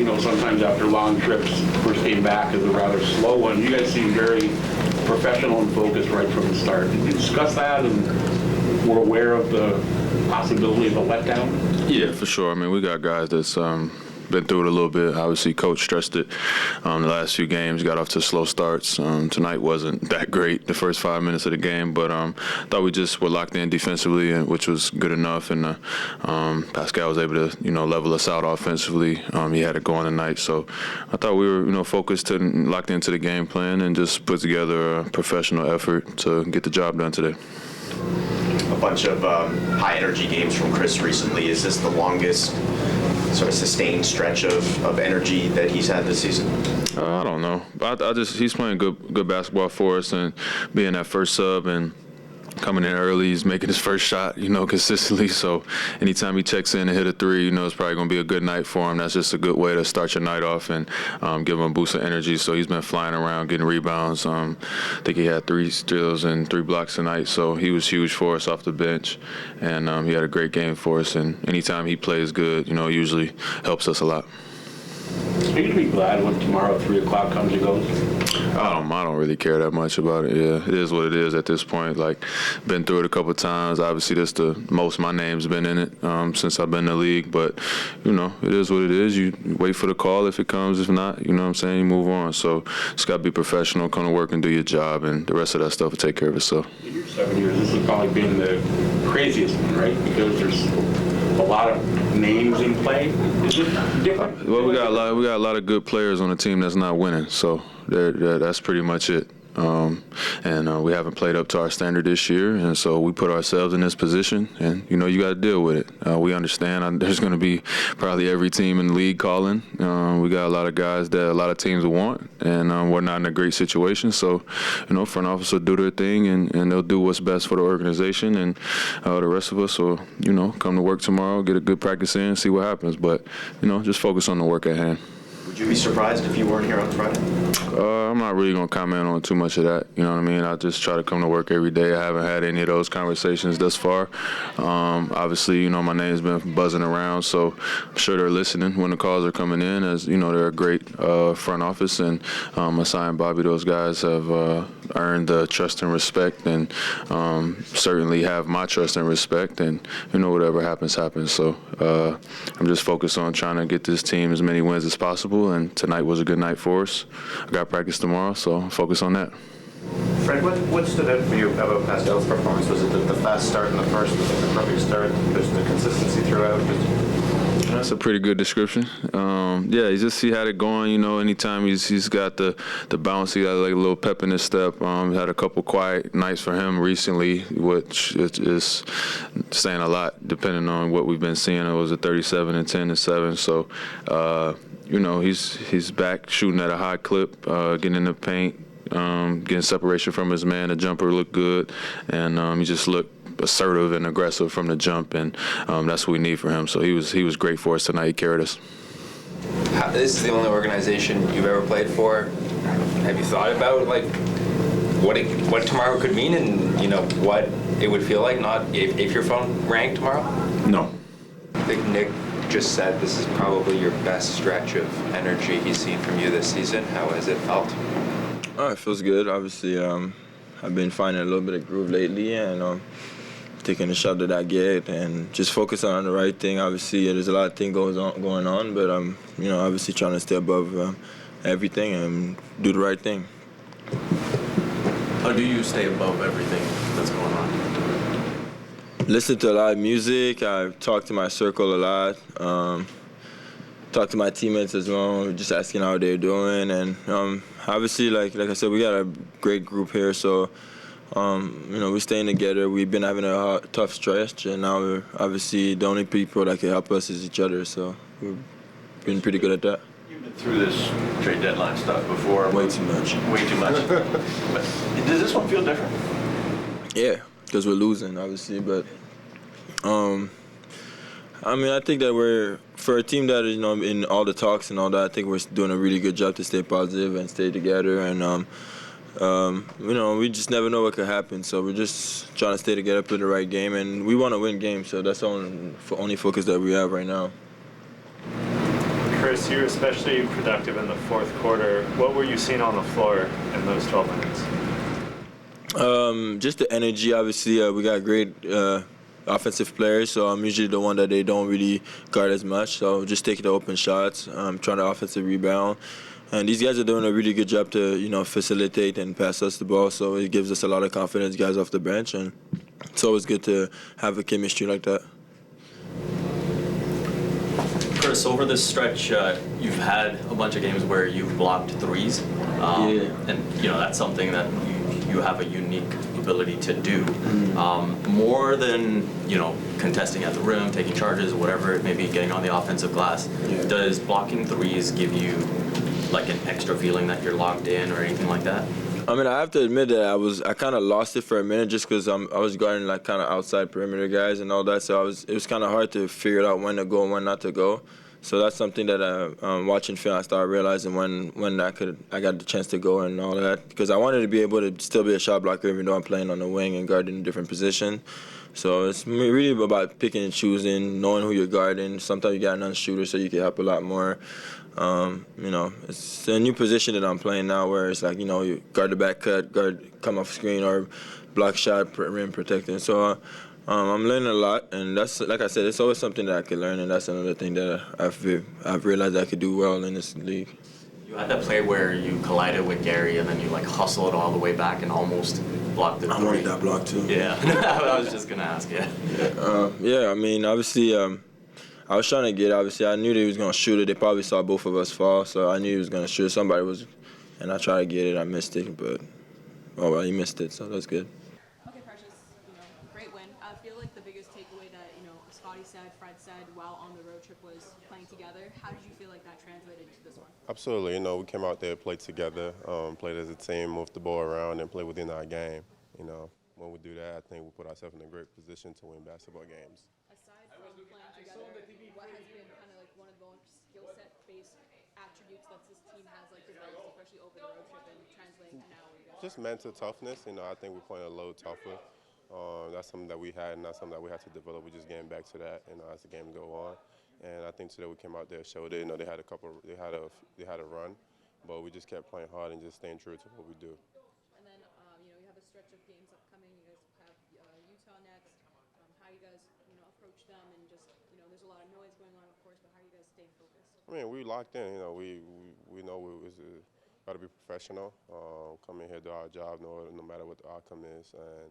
sometimes after long trips, first game back is a rather slow one. You guys seem very professional and focused right from the start. Did you discuss that and were aware of the possibility of a letdown? Yeah, for sure. I mean, we got guys that's been through it a little bit. Obviously, Coach stressed it. The last few games got off to slow starts. Tonight wasn't that great, the first 5 minutes of the game, but thought we just were locked in defensively, which was good enough. And Pascal was able to, level us out offensively. He had it going tonight, so I thought we were, focused and locked into the game plan and just put together a professional effort to get the job done today. A bunch of high-energy games from Chris recently. Is this the longest sort of sustained stretch of energy that he's had this season? I don't know. He's playing good basketball for us, and being that first sub and coming in early, he's making his first shot, consistently. So anytime he checks in and hit a three, it's probably going to be a good night for him. That's just a good way to start your night off and give him a boost of energy. So he's been flying around, getting rebounds. I think he had 3 steals and 3 blocks tonight. So he was huge for us off the bench, and he had a great game for us. And anytime he plays good, usually helps us a lot. Are you going to be glad when tomorrow 3 o'clock comes and goes? I don't really care that much about it. Yeah, it is what it is at this point. Like, been through it a couple of times. Obviously, that's the most my name's been in it since I've been in the league. But, it is what it is. You wait for the call if it comes. If not, you move on. So just got to be professional, come to work and do your job, and the rest of that stuff will take care of itself. In your 7 years, this has probably been the craziest one, right? Because there's a lot of names in play. Is it different? Well, we got a lot of good players on the team that's not winning. So that's pretty much it. And we haven't played up to our standard this year, and so we put ourselves in this position, and you got to deal with it. We understand there's going to be probably every team in the league calling. We got a lot of guys that a lot of teams want, and we're not in a great situation. So, front office will do their thing, and they'll do what's best for the organization, and the rest of us will, come to work tomorrow, get a good practice in, see what happens. But, just focus on the work at hand. Would you be surprised if you weren't here on Friday? I'm not really going to comment on too much of that. You know what I mean? I just try to come to work every day. I haven't had any of those conversations thus far. Obviously, my name's been buzzing around, so I'm sure they're listening when the calls are coming in, as, they're a great front office, and Masai and Bobby, those guys have earned the trust and respect, and certainly have my trust and respect, and, whatever happens, happens. So I'm just focused on trying to get this team as many wins as possible, and tonight was a good night for us. I got practice tomorrow, so focus on that. Fred, what stood out for you about Pascal's performance? Was it the fast start in the first, was it the perfect start, just the consistency throughout? That's a pretty good description. He had it going. Anytime he's got the bounce, he got like a little pep in his step. Had a couple quiet nights for him recently, which is saying a lot, depending on what we've been seeing. It was a 37 and 10 and 7. So, he's back shooting at a high clip, getting in the paint, getting separation from his man. The jumper looked good, and he just looked assertive and aggressive from the jump, and that's what we need for him. So he was great for us tonight. He carried us. This is the only organization you've ever played for. Have you thought about what tomorrow could mean, and what it would feel like not if your phone rang tomorrow? No. I think Nick just said this is probably your best stretch of energy he's seen from you this season. How has it felt? It feels good. Obviously, I've been finding a little bit of groove lately, and taking the shot that I get and just focusing on the right thing. Obviously, there's a lot of things going on, but I'm, obviously trying to stay above everything and do the right thing. How do you stay above everything that's going on? Listen to a lot of music. I talk to my circle a lot. Talk to my teammates as well, just asking how they're doing. And obviously, like I said, we got a great group here, so we're staying together. We've been having a tough stretch, and now we're obviously the only people that can help us is each other. So we've been pretty good at that. You've been through this trade deadline stuff before. Way too much. Way too much. But does this one feel different? Yeah, because we're losing, obviously. But I think that we're, for a team that is, in all the talks and all that, I think we're doing a really good job to stay positive and stay together. And we just never know what could happen. So we're just trying to stay together, play the right game, and we want to win games. So that's the only focus that we have right now. Chris, you were especially productive in the fourth quarter. What were you seeing on the floor in those 12 minutes? Just the energy. Obviously, we got great offensive players, so I'm usually the one that they don't really guard as much. So just taking the open shots, trying to offensive rebound. And these guys are doing a really good job to, facilitate and pass us the ball. So it gives us a lot of confidence, guys off the bench, and it's always good to have a chemistry like that. Chris, over this stretch, you've had a bunch of games where you've blocked threes, and that's something that you have a unique ability to do. More than contesting at the rim, taking charges, whatever it may be, getting on the offensive glass. Does blocking threes give you like an extra feeling that you're locked in or anything like that? I mean, I have to admit that I kind of lost it for a minute just because I was guarding like kind of outside perimeter guys and all that. So it was kind of hard to figure out when to go and when not to go. So that's something that watching film, I started realizing when I got the chance to go and all that, because I wanted to be able to still be a shot blocker even though I'm playing on the wing and guarding a different position. So it's really about picking and choosing, knowing who you're guarding. Sometimes you got a non-shooter, so you can help a lot more. It's a new position that I'm playing now where it's like, you guard the back cut, come off screen, or block shot, rim protecting. So I'm learning a lot, and that's, like I said, it's always something that I can learn, and that's another thing that I've realized I could do well in this league. You had that play where you collided with Gary and then you hustled all the way back and almost blocked the three. I wanted that block too. Yeah, I was just gonna ask. I mean, obviously, I was trying to get. Obviously, I knew that he was gonna shoot it. They probably saw both of us fall, so I knew he was gonna shoot. Somebody was, and I tried to get it. I missed it, but he missed it, so that's good. Okay, Precious, great win. I feel like the biggest takeaway that, Scotty said, Fred said while on the road trip was playing together. How did you feel like that translated to this one? Absolutely. We came out there, played together, played as a team, moved the ball around, and played within our game. When we do that, I think we put ourselves in a great position to win basketball games. Aside from playing together, what has been kind of like one of the most skill set-based attributes that this team has developed, especially over the road trip and translating to now? Just mental toughness. I think we're playing a little tougher. That's something that we had, and that's something that we had to develop. We're just getting back to that, as the game go on. And I think today we came out there, showed it. They had a run, but we just kept playing hard and just staying true to what we do. And then, you have a stretch of games upcoming. You guys have Utah next. How you guys, approach them, and just, there's a lot of noise going on, of course, but how are you guys staying focused? I mean, we locked in. We know we got to be professional. Come in here, do our job, no matter what the outcome is, and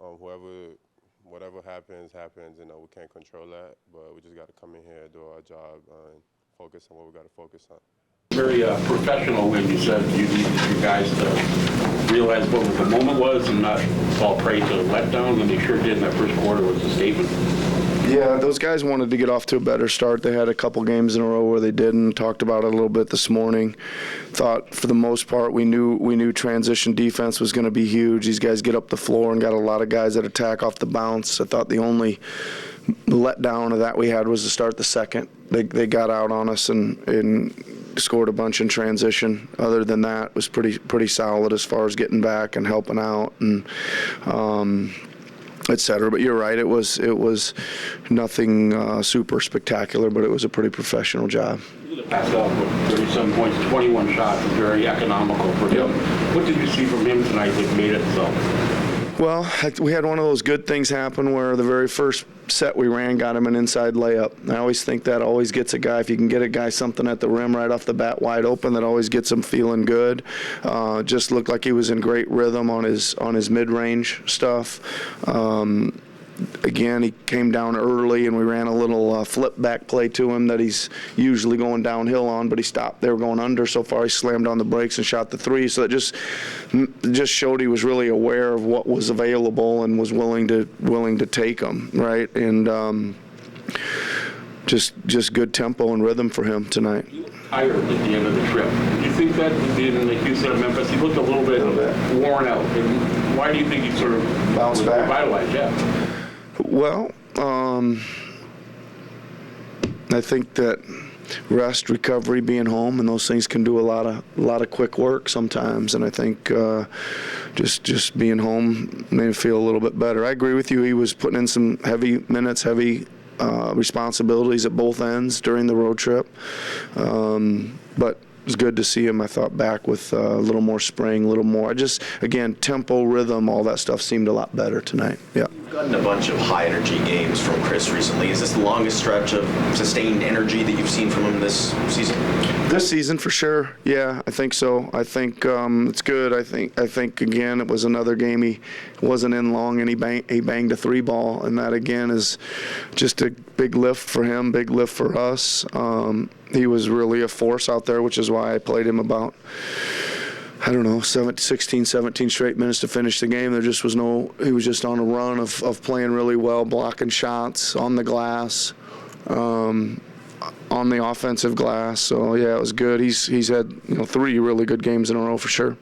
whatever happens. We can't control that, but we just got to come in here, do our job, and focus on what we got to focus on. Very professional when you said you needed your guys to realize what the moment was and not fall prey to letdown, and they sure did in that first quarter was a statement. Yeah, those guys wanted to get off to a better start. They had a couple games in a row where they didn't. Talked about it a little bit this morning. Thought for the most part we knew transition defense was going to be huge. These guys get up the floor and got a lot of guys that attack off the bounce. I thought the only letdown of that we had was to start the second. They got out on us and scored a bunch in transition. Other than that, it was pretty solid as far as getting back and helping out and et cetera. But you're right, it was nothing super spectacular, but it was a pretty professional job. Passed out with 37 points, 21 shots, was very economical for him. What did you see from him tonight that made it so? Well, we had one of those good things happen where the very first set we ran got him an inside layup. I always think that always gets a guy, if you can get a guy something at the rim right off the bat wide open, that always gets him feeling good. Just looked like he was in great rhythm on his mid-range stuff. Again, he came down early, and we ran a little flip back play to him that he's usually going downhill on, but he stopped. They were going under so far. He slammed on the brakes and shot the three. So that just showed he was really aware of what was available and was willing to take them, right? And just good tempo and rhythm for him tonight. Tired at the end of the trip. Do you think that, like you said, Memphis, he looked a little bit worn out? And why do you think he sort of bounced back? Revitalized, yeah. Well, I think that rest, recovery, being home, and those things can do a lot of quick work sometimes. And I think just being home made me feel a little bit better. I agree with you. He was putting in some heavy minutes, heavy responsibilities at both ends during the road trip. But it was good to see him, I thought, back with a little more spring, a little more. Again, tempo, rhythm, all that stuff seemed a lot better tonight. Yeah. You've gotten a bunch of high-energy games from Chris recently. Is this the longest stretch of sustained energy that you've seen from him this season? This season, for sure. Yeah, I think so. I think it's good. I think again, it was another game he wasn't in long, and he banged a 3-ball, and that again is just a big lift for him, big lift for us. He was really a force out there, which is why I played him about, 16, 17 straight minutes to finish the game. There just was he was just on a run of playing really well, blocking shots on the glass, on the offensive glass. So, yeah, it was good. He's had 3 really good games in a row for sure.